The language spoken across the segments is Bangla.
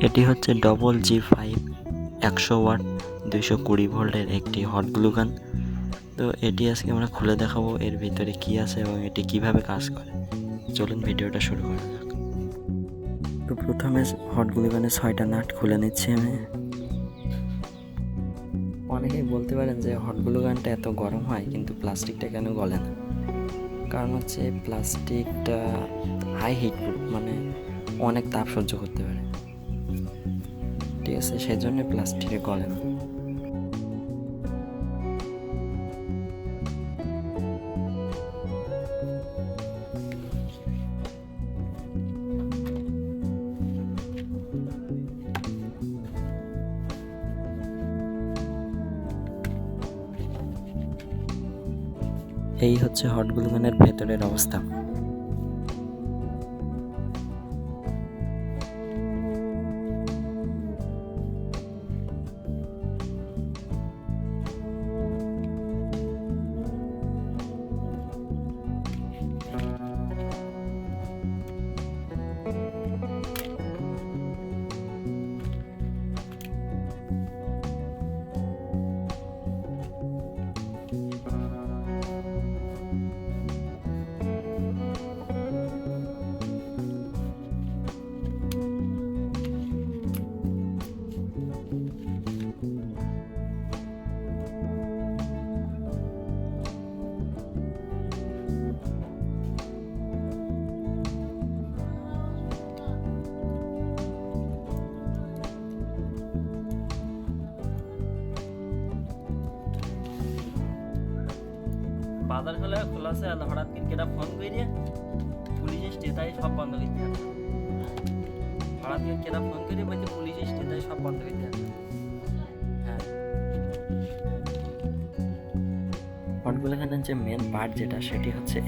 এটি হচ্ছে ডবল G5 100 ওয়াট 220 ভোল্টের একটি হট গ্লু গান। তো এটি আজকে আমরা খুলে দেখাবো এর ভিতরে কি আছে এবং এটি কিভাবে কাজ করে। চলুন ভিডিওটা শুরু করা যাক। তো প্রথমে হট গ্লু গানের 6টা নাট খুলে নিচ্ছি আমি। অনেকেই বলতে পারেন যে হট গ্লু গানটা এত গরম হয় কিন্তু প্লাস্টিকটা কেন গলে না। কারণ হচ্ছে প্লাস্টিকটা হাই হিট মানে অনেক তাপ সহ্য করতে পারে, ঠিক আছে, সেই জন্য প্লাস্টিকে গলে না। এই হচ্ছে হট গ্লু গানের ভেতরের অবস্থা। বাজার হলে খোলাছে আর হঠাৎ করে কেটা ফোন করে পুলিশ স্টেটাই সব বন্ধ করে দিয়ে হঠাৎ করে কেটা ফোন করে বলছে পুলিশ স্টেটাই সব বন্ধ করে দিয়ে হ্যাঁ। হট গ্লু গানের যে মেন পার্ট যেটা সেটি হচ্ছে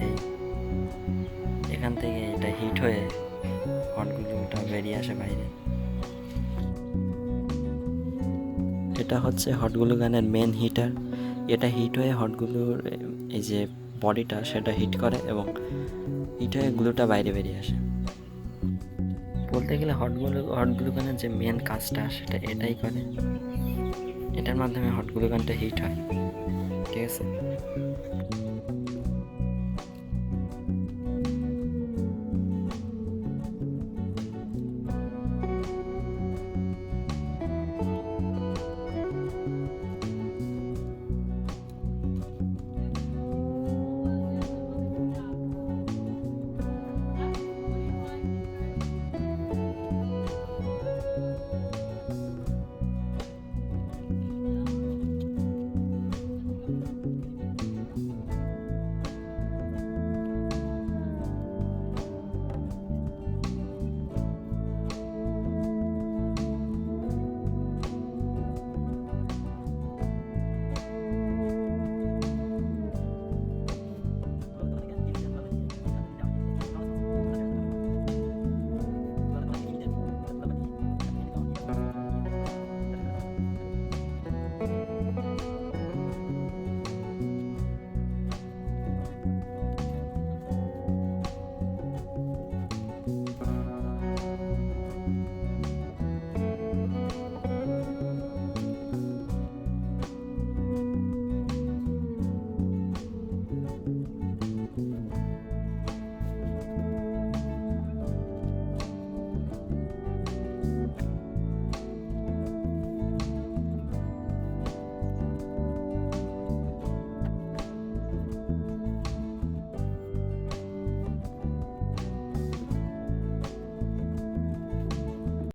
এখান থেকে এটা হিট হয়ে হট গ্লুটা বেরিয়ে আসে বাইরে। এটা হচ্ছে হট গ্লু গানের মেন হিটার। এটা হিট হয়ে হট গ্লুর এই যে বডিটা সেটা হিট করে এবং হিট হয়ে গ্লুটা বাইরে বেরিয়ে আসে। বলতে গেলে হট গ্লু গানের যে মেন কাজটা সেটা এটাই করে। এটার মাধ্যমে হট গ্লু গানটা হিট হয়, ঠিক আছে।